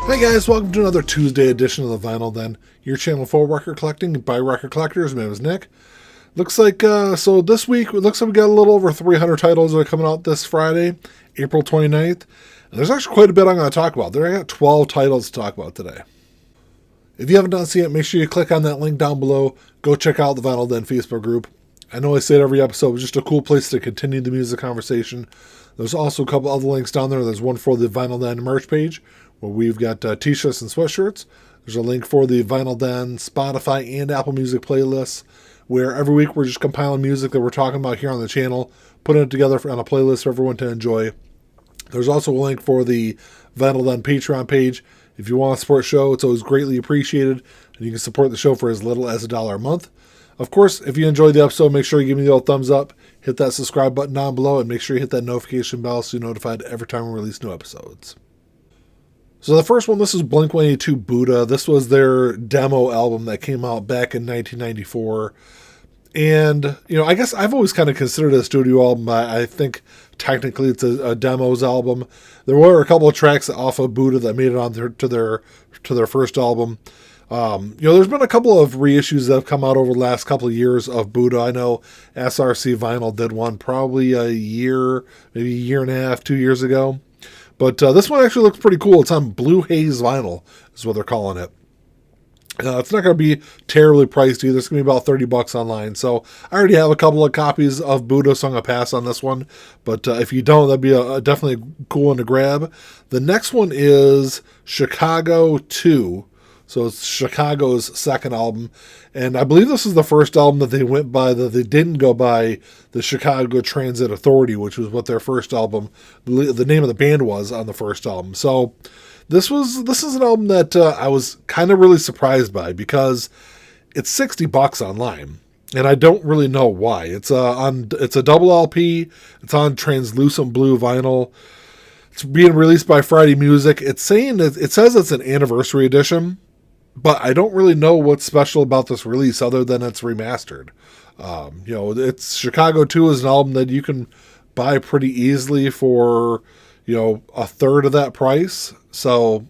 Hey guys, welcome to another Tuesday edition of the Vinyl Den, your channel for record collecting by record collectors. My name is Nick. Looks like, so this week, it looks like we got a little over 300 titles that are coming out this Friday, April 29th. And there's actually quite a bit I'm going to talk about. I got 12 titles to talk about today. If you haven't done so yet, make sure you click on that link down below. Go check out the Vinyl Den Facebook group. I know I say it every episode, it's just a cool place to continue the music conversation. There's also a couple other links down there. There's one for the Vinyl Den merch page, where we've got t-shirts and sweatshirts. There's a link for the Vinyl Den Spotify and Apple Music playlists, where every week we're just compiling music that we're talking about here on the channel, putting it together on a playlist for everyone to enjoy. There's also a link for the Vinyl Den Patreon page. If you want to support the show, it's always greatly appreciated, and you can support the show for as little as $1 a month. Of course, if you enjoyed the episode, make sure you give me the old thumbs up, hit that subscribe button down below, and make sure you hit that notification bell so you're notified every time we release new episodes. So the first one, this is Blink-182 Buddha. This was their demo album that came out back in 1994. And, I guess I've always kind of considered it a studio album. I think technically it's a demos album. There were a couple of tracks off of Buddha that made it on to their first album. There's been a couple of reissues that have come out over the last couple of years of Buddha. I know SRC Vinyl did one probably maybe a year and a half, 2 years ago. But this one actually looks pretty cool. It's on Blue Haze Vinyl, is what they're calling it. It's not going to be terribly priced either. It's going to be about $30 online. So I already have a couple of copies of Buddha, so I'm going to pass on this one. But if you don't, that'd be definitely a cool one to grab. The next one is Chicago 2. So it's Chicago's second album. And I believe this is the first album that they went by, that they didn't go by the Chicago Transit Authority, which was what their first album, the name of the band was on the first album. So this is an album that I was kind of really surprised by, because it's $60 online. And I don't really know why. It's a double LP. It's on translucent blue vinyl. It's being released by Friday Music. It says it's an anniversary edition, but I don't really know what's special about this release other than it's remastered. It's Chicago 2 is an album that you can buy pretty easily for, a third of that price. So,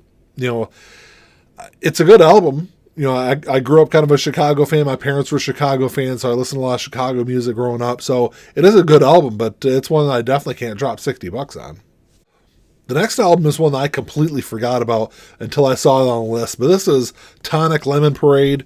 it's a good album. I grew up kind of a Chicago fan. My parents were Chicago fans, so I listened to a lot of Chicago music growing up. So it is a good album, but it's one that I definitely can't drop $60 on. The next album is one that I completely forgot about until I saw it on the list, but this is Tonic Lemon Parade.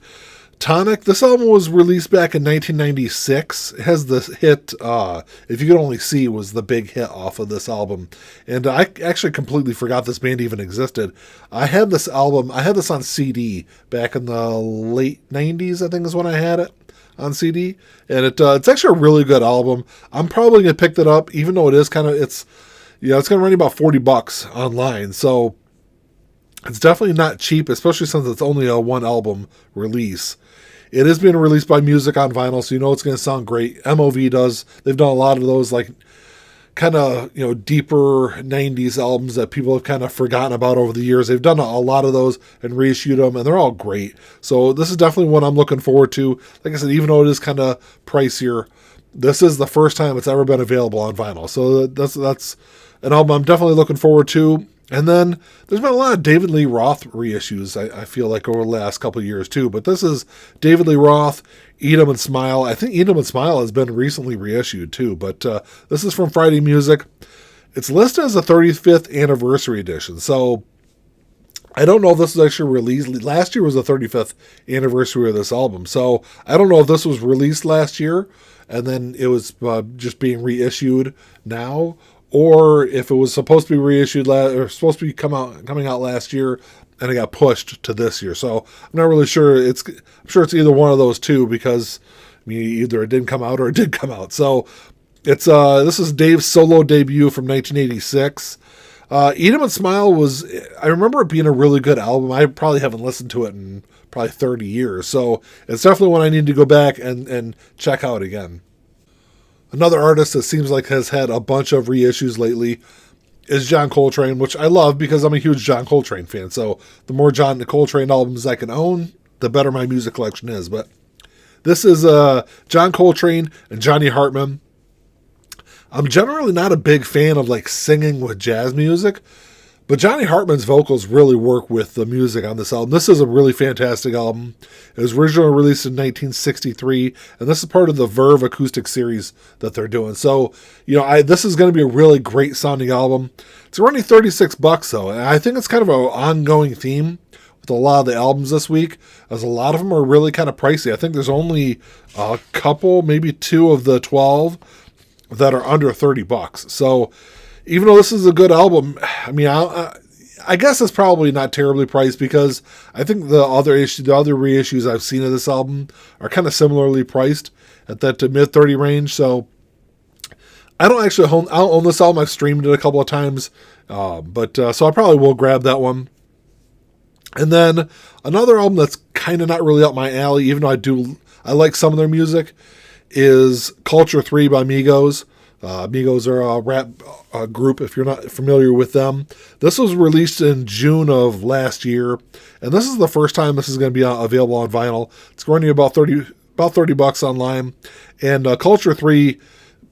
Tonic, this album was released back in 1996. It has this hit, If You Could Only See was the big hit off of this album. And I actually completely forgot this band even existed. I had this on CD back in the late 90s, I think is when I had it on CD. And it's actually a really good album. I'm probably going to pick that up, even though it's going to run you about $40 online. So it's definitely not cheap, especially since it's only a one album release. It is being released by Music on vinyl, so it's going to sound great. MOV does. They've done a lot of those, like, kind of, deeper 90s albums that people have kind of forgotten about over the years. They've done a lot of those and reissued them, and they're all great. So this is definitely one I'm looking forward to. Like I said, even though it is kind of pricier, this is the first time it's ever been available on vinyl. So that's an album I'm definitely looking forward to. And then there's been a lot of David Lee Roth reissues, I feel like, over the last couple of years too. But this is David Lee Roth, Eat 'Em and Smile. I think Eat 'Em and Smile has been recently reissued too. But this is from Friday Music. It's listed as a 35th anniversary edition. So I don't know if this was actually released. Last year was the 35th anniversary of this album. So I don't know if this was released last year and then it was just being reissued now, or if it was supposed to be reissued or supposed to be coming out last year and it got pushed to this year. So I'm not really sure. I'm sure it's either one of those two, because either it didn't come out or it did come out. So it's this is Dave's solo debut from 1986. Eat 'Em and Smile I remember it being a really good album. I probably haven't listened to it in probably 30 years. So it's definitely one I need to go back and check out again. Another artist that seems like has had a bunch of reissues lately is John Coltrane, which I love because I'm a huge John Coltrane fan. So the more John Coltrane albums I can own, the better my music collection is. But this is John Coltrane and Johnny Hartman. I'm generally not a big fan of like singing with jazz music, But Johnny Hartman's vocals really work with the music on this album. This is a really fantastic album. It was originally released in 1963, and this is part of the Verve acoustic series that they're doing. So, this is going to be a really great sounding album. It's only $36 though, and I think it's kind of an ongoing theme with a lot of the albums this week, as a lot of them are really kind of pricey. I think there's only a couple, maybe 2 of the 12 that are under $30. So, even though this is a good album, I mean, I guess it's probably not terribly priced, because I think the other reissues I've seen of this album are kind of similarly priced at that mid-30 range. So I don't own this album. I've streamed it a couple of times, so I probably will grab that one. And then another album that's kind of not really up my alley, even though I like some of their music, is Culture III by Migos. Migos are a rap group, if you're not familiar with them. This was released in June of last year, and this is the first time this is going to be available on vinyl. It's running about $30 online, and Culture III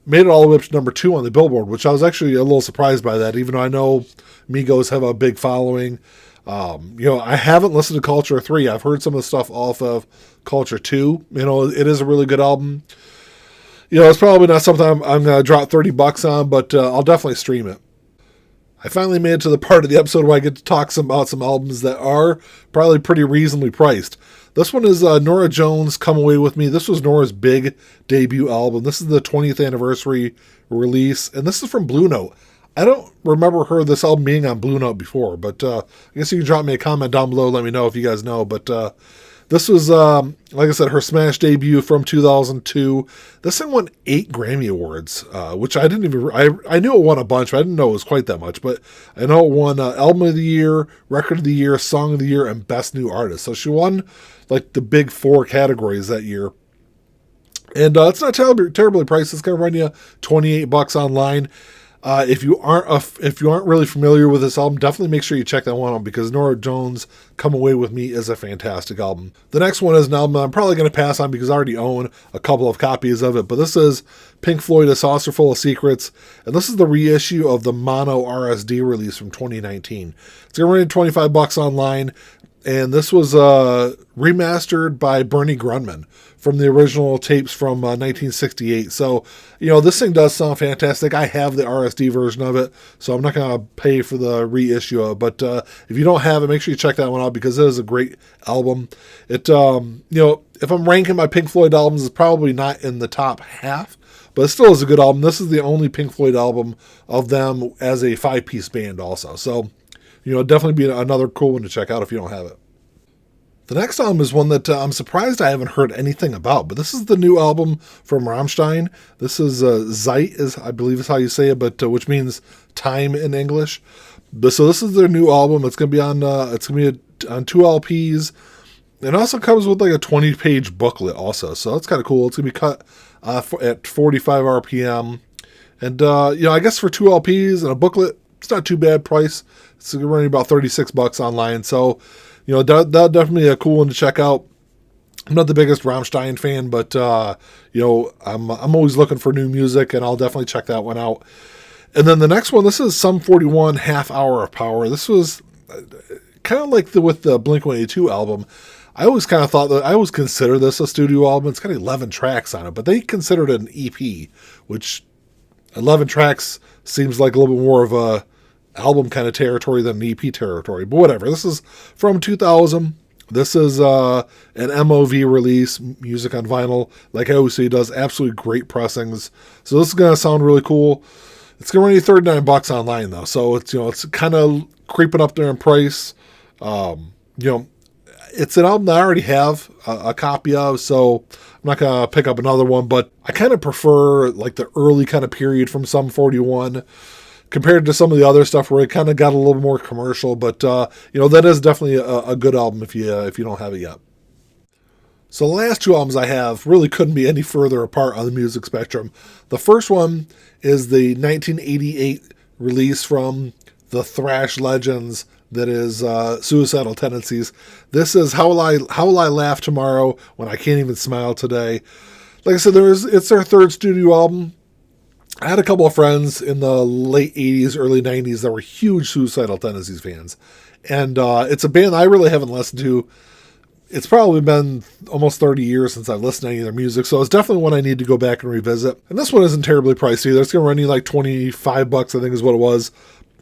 made it all the way up to number 2 on the Billboard, which I was actually a little surprised by that, even though I know Migos have a big following. I haven't listened to Culture III. I've heard some of the stuff off of Culture II. It is a really good album. It's probably not something I'm going to drop $30 on, but I'll definitely stream it. I finally made it to the part of the episode where I get to talk about some albums that are probably pretty reasonably priced. This one is Norah Jones' Come Away With Me. This was Norah's big debut album. This is the 20th anniversary release, and this is from Blue Note. I don't remember this album being on Blue Note before, but I guess you can drop me a comment down below, let me know if you guys know, but this was, like I said, her smash debut from 2002. This thing won 8 Grammy Awards, which I didn't even... I knew it won a bunch, but I didn't know it was quite that much. But I know it won Album of the Year, Record of the Year, Song of the Year, and Best New Artist. So she won the big 4 categories that year. And it's not terribly priced. It's going to run you $28 online. If you aren't really familiar with this album, definitely make sure you check that one out, because Norah Jones' Come Away With Me is a fantastic album. The next one is an album I'm probably going to pass on because I already own a couple of copies of it, but this is Pink Floyd, A Saucer Full of Secrets, and this is the reissue of the Mono RSD release from 2019. It's going to run you $25 online, and this was remastered by Bernie Grundman from the original tapes from 1968. So, this thing does sound fantastic. I have the RSD version of it, so I'm not going to pay for the reissue of it. But if you don't have it, make sure you check that one out, because it is a great album. It, if I'm ranking my Pink Floyd albums, it's probably not in the top half, but it still is a good album. This is the only Pink Floyd album of them as a 5-piece band also. So, definitely be another cool one to check out if you don't have it. The next album is one that I'm surprised I haven't heard anything about, but this is the new album from Rammstein. This is Zeit, I believe is how you say it, but which means time in English. So this is their new album. It's going to be on 2 LPs. It also comes with a 20-page booklet also, so that's kind of cool. It's going to be cut at 45 RPM. And, I guess for 2 LPs and a booklet, it's not too bad price. It's running about $36 online, so... that's definitely a cool one to check out. I'm not the biggest Rammstein fan, but, I'm always looking for new music, and I'll definitely check that one out. And then the next one, this is Sum 41, Half Hour of Power. This was kind of like with the Blink-182 album. I always kind of thought that I always consider this a studio album. It's got 11 tracks on it, but they considered it an EP, which 11 tracks seems like a little bit more of a album kind of territory than an EP territory, but whatever. This is from 2000. This is an MOV release, music on vinyl. Like I always say, does absolutely great pressings. So this is going to sound really cool. It's going to run you $39 online though. So it's kind of creeping up there in price. It's an album that I already have a copy of, so I'm not going to pick up another one, but I kind of prefer the early kind of period from Sum 41 compared to some of the other stuff where it kind of got a little more commercial, but that is definitely a good album if you don't have it yet. So the last 2 albums I have really couldn't be any further apart on the music spectrum. The first one is the 1988 release from the thrash legends that is Suicidal Tendencies. This is How Will I Laugh Tomorrow When I Can't Even Smile Today. Like I said, it's their 3rd studio album. I had a couple of friends in the late 80s, early 90s that were huge Suicidal Tendencies fans. And it's a band I really haven't listened to. It's probably been almost 30 years since I've listened to any of their music, so it's definitely one I need to go back and revisit. And this one isn't terribly pricey either. It's going to run you like $25, I think is what it was.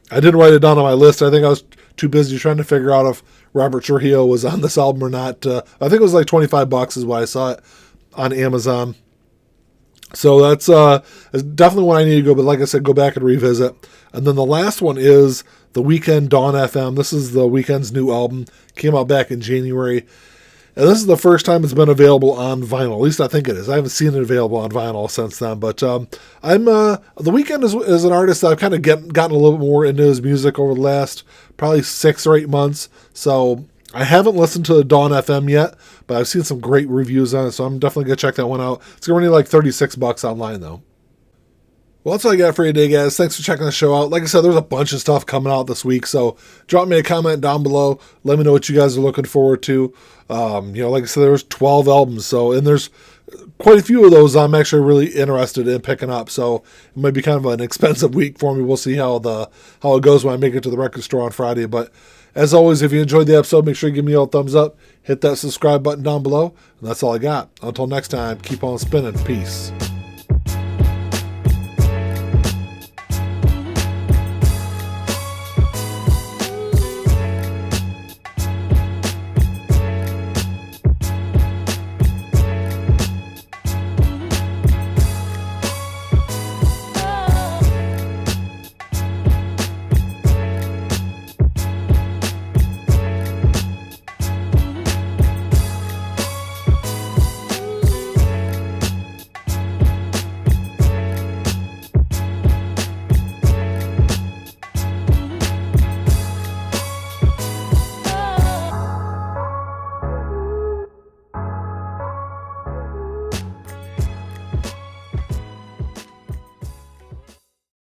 I didn't write it down on my list. I think I was too busy trying to figure out if Robert Trujillo was on this album or not. I think it was like $25 is what I saw it on Amazon. So that's definitely one I need to go, but like I said, go back and revisit. And then the last one is the Weeknd Dawn FM. This is the Weeknd's new album. Came out back in January. And this is the first time it's been available on vinyl. At least I think it is. I haven't seen it available on vinyl since then. But The Weeknd is an artist that I've kind of gotten a little bit more into his music over the last probably 6 or 8 months. So I haven't listened to Dawn FM yet, but I've seen some great reviews on it, so I'm definitely going to check that one out. It's going to run you like $36 online, though. Well, that's all I got for you today, guys. Thanks for checking the show out. Like I said, there's a bunch of stuff coming out this week, so drop me a comment down below. Let me know what you guys are looking forward to. Like I said, there's 12 albums, and there's quite a few of those I'm actually really interested in picking up, so it might be kind of an expensive week for me. We'll see how it goes when I make it to the record store on Friday, but as always, if you enjoyed the episode, make sure you give me a thumbs up, hit that subscribe button down below, and that's all I got. Until next time, keep on spinning. Peace.